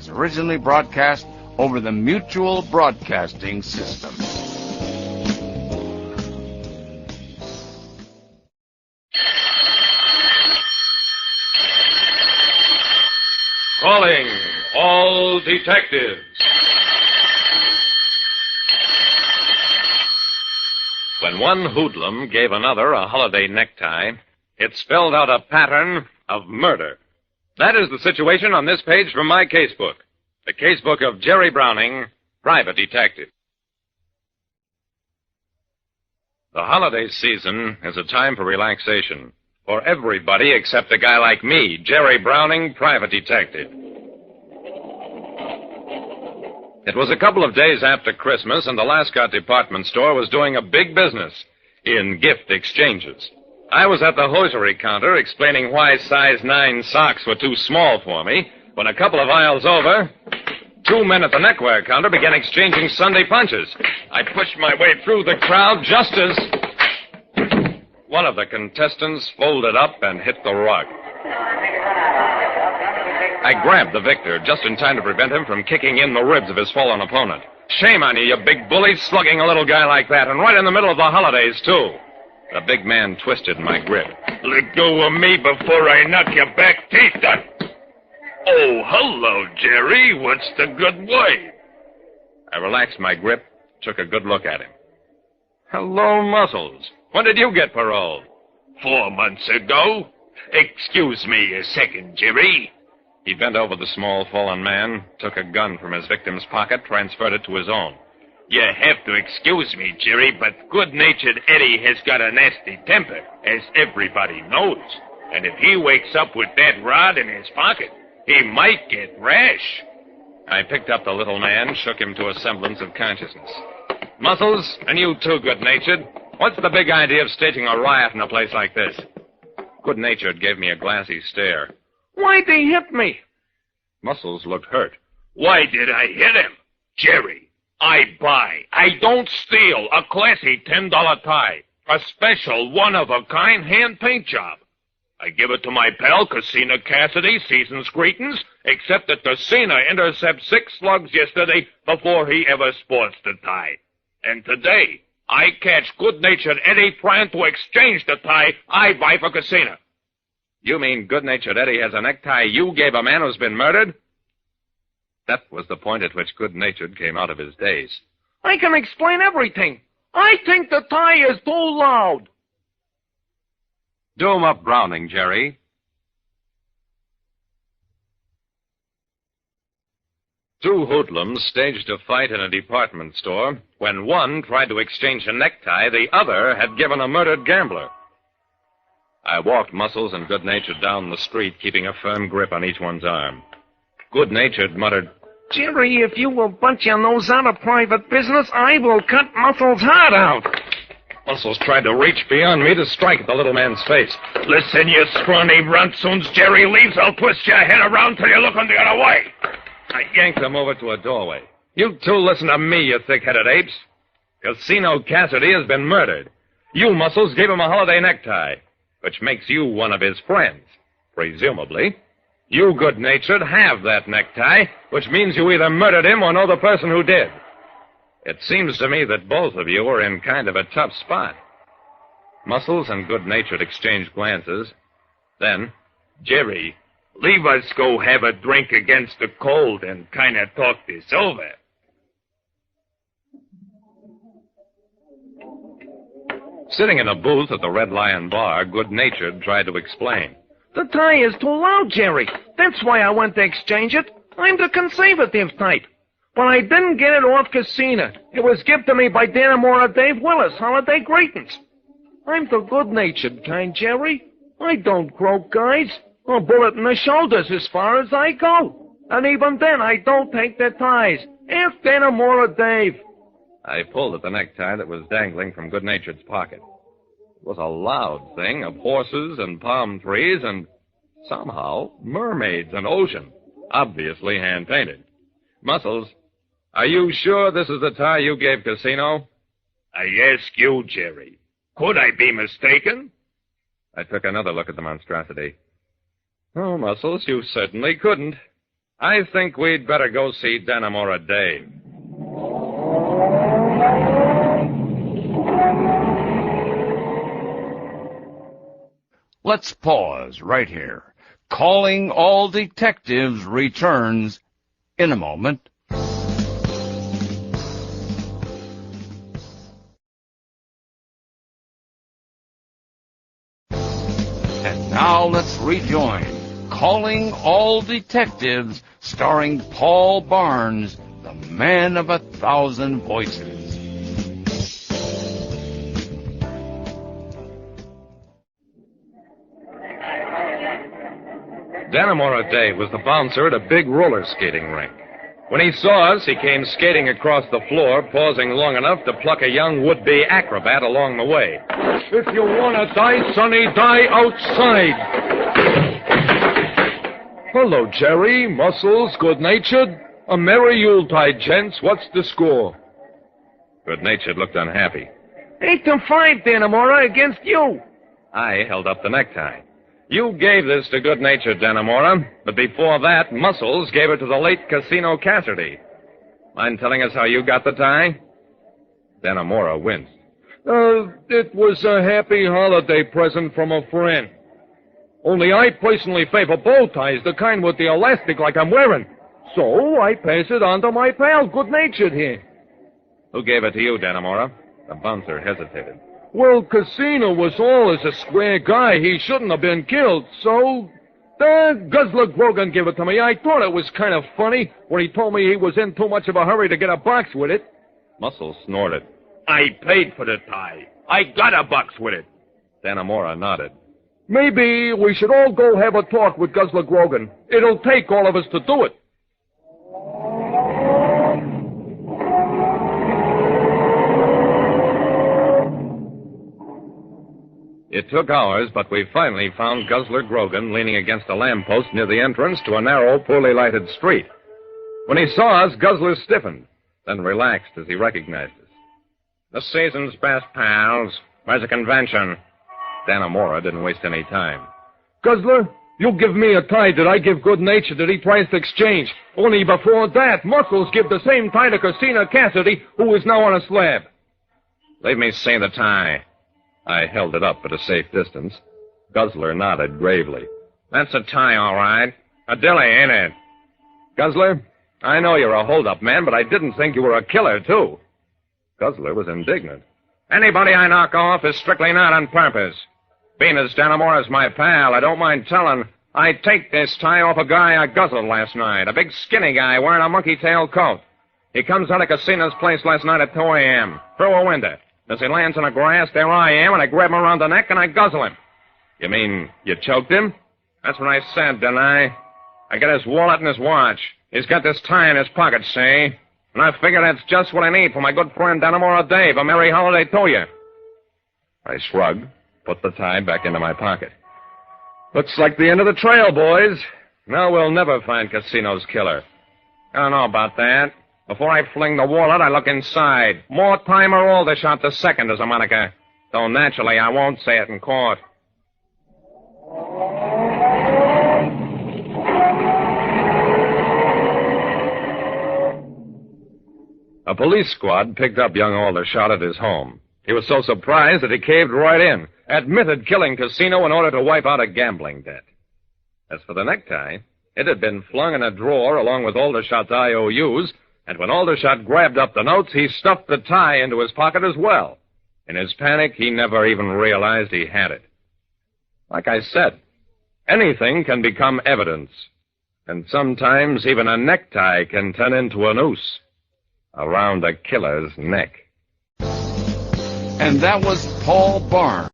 as originally broadcast over the Mutual Broadcasting System. Calling all detectives. When one hoodlum gave another a holiday necktie, it spelled out a pattern of murder. That is the situation on this page from my casebook. The casebook of Jerry Browning, private detective. The holiday season is a time for relaxation. For everybody except a guy like me, Jerry Browning, private detective. It was a couple of days after Christmas, and the Lascott department store was doing a big business in gift exchanges. I was at the hosiery counter explaining why size 9 socks were too small for me, when a couple of aisles over, two men at the neckwear counter began exchanging Sunday punches. I pushed my way through the crowd just as one of the contestants folded up and hit the rug. I grabbed the victor just in time to prevent him from kicking in the ribs of his fallen opponent. Shame on you, you big bully, slugging a little guy like that, and right in the middle of the holidays, too. The big man twisted my grip. Let go of me before I knock your back teeth out. Oh, hello, Jerry. What's the good word? I relaxed my grip, took a good look at him. Hello, Muscles. When did you get paroled? 4 months ago. Excuse me a second, Jerry. He bent over the small, fallen man, took a gun from his victim's pocket, transferred it to his own. You have to excuse me, Jerry, but good-natured Eddie has got a nasty temper, as everybody knows. And if he wakes up with that rod in his pocket, he might get rash. I picked up the little man, shook him to a semblance of consciousness. Muscles, and you too, good-natured. What's the big idea of staging a riot in a place like this? Good-natured gave me a glassy stare. Why'd they hit me? Muscles looked hurt. Why did I hit him? Jerry, I buy, I don't steal a classy $10 tie. A special, one-of-a-kind hand paint job. I give it to my pal, Casino Cassidy, season's greetings, except that Casino intercepted 6 slugs yesterday before he ever sports the tie. And today, I catch good-natured Eddie trying to exchange the tie I buy for Casino. You mean good-natured Eddie has a necktie you gave a man who's been murdered? That was the point at which good-natured came out of his daze. I can explain everything. I think the tie is too loud. Do 'em up Browning, Jerry. Two hoodlums staged a fight in a department store. When one tried to exchange a necktie, the other had given a murdered gambler. I walked Muscles and Good-natured down the street, keeping a firm grip on each one's arm. Good-natured muttered, Jerry, if you will butt your nose out of private business, I will cut Muscles' heart out. Muscles tried to reach beyond me to strike at the little man's face. Listen, you scrawny runt, soon's Jerry leaves, I'll twist your head around till you're looking the other way. I yanked him over to a doorway. You two listen to me, you thick-headed apes. Casino Cassidy has been murdered. You, Muscles, gave him a holiday necktie, which makes you one of his friends, presumably. You, good-natured, have that necktie, which means you either murdered him or know the person who did. It seems to me that both of you are in kind of a tough spot. Muscles and Good-natured exchanged glances. Then, Jerry, leave us go have a drink against the cold and kind of talk this over. Sitting in a booth at the Red Lion Bar, Good-natured tried to explain. The tie is too loud, Jerry. That's why I went to exchange it. I'm the conservative type. But I didn't get it off Casino. It was given to me by Danamora Dave Willis, holiday greetings. I'm the good-natured kind, Jerry. I don't croak guys. A bullet in the shoulders as far as I go. And even then, I don't take their ties. Ask Danamora Dave. I pulled at the necktie that was dangling from Good-natured's pocket. It was a loud thing of horses and palm trees and, somehow, mermaids and ocean, obviously hand-painted. Muscles, are you sure this is the tie you gave Casino? I ask you, Jerry. Could I be mistaken? I took another look at the monstrosity. Oh, Muscles, you certainly couldn't. I think we'd better go see Dannemora Dave. Let's pause right here. Calling All Detectives returns in a moment. And now let's rejoin Calling All Detectives, starring Paul Barnes, the man of 1,000 voices. Dannemora Dave was the bouncer at a big roller skating rink. When he saw us, he came skating across the floor, pausing long enough to pluck a young would-be acrobat along the way. If you want to die, Sonny, die outside. Hello, Jerry. Muscles, good-natured. A merry Yuletide, gents. What's the score? Good-natured looked unhappy. 8-5, Dannemora, against you. I held up the necktie. You gave this to good-natured Dannemora, but before that, Muscles gave it to the late Casino Cassidy. Mind telling us how you got the tie? Dannemora winced. It was a happy holiday present from a friend. Only I personally favor bow ties, the kind with the elastic like I'm wearing. So I pass it on to my pal, good-natured here. Who gave it to you, Dannemora? The bouncer hesitated. Well, Casino was always a square guy. He shouldn't have been killed, so... Guzzler Grogan gave it to me. I thought it was kind of funny when he told me he was in too much of a hurry to get a box with it. Muscles snorted. I paid for the tie. I got a box with it. Dannemora nodded. Maybe we should all go have a talk with Guzzler Grogan. It'll take all of us to do it. It took hours, but we finally found Guzzler Grogan leaning against a lamppost near the entrance to a narrow, poorly lighted street. When he saw us, Guzzler stiffened, then relaxed as he recognized us. The season's best, pals. Where's the convention? Dannemora didn't waste any time. Guzzler, you give me a tie that I give good-natured that he tries to exchange. Only before that, Muscles give the same tie to Casino Cassidy, who is now on a slab. Leave me see the tie. I held it up at a safe distance. Guzzler nodded gravely. That's a tie, all right. A dilly, ain't it? Guzzler, I know you're a hold-up man, but I didn't think you were a killer, too. Guzzler was indignant. Anybody I knock off is strictly not on purpose. Being as Dannemora's my pal, I don't mind telling, I take this tie off a guy I guzzled last night, a big skinny guy wearing a monkey-tail coat. He comes out of Casino's place last night at 2 a.m., through a window. As he lands on the grass, there I am, and I grab him around the neck and I guzzle him. You mean you choked him? That's what I said, didn't I? I got his wallet and his watch. He's got this tie in his pocket, see? And I figure that's just what I need for my good friend Dannemora Dave. A merry holiday to you. I shrugged, put the tie back into my pocket. Looks like the end of the trail, boys. Now we'll never find Casino's killer. I don't know about that. Before I fling the wallet, I look inside. Mortimer Aldershot II is a moniker. Though naturally, I won't say it in court. A police squad picked up young Aldershot at his home. He was so surprised that he caved right in, admitted killing Casino in order to wipe out a gambling debt. As for the necktie, it had been flung in a drawer along with Aldershot's IOUs, and when Aldershot grabbed up the notes, he stuffed the tie into his pocket as well. In his panic, he never even realized he had it. Like I said, anything can become evidence, and sometimes even a necktie can turn into a noose around a killer's neck. And that was Paul Barnes.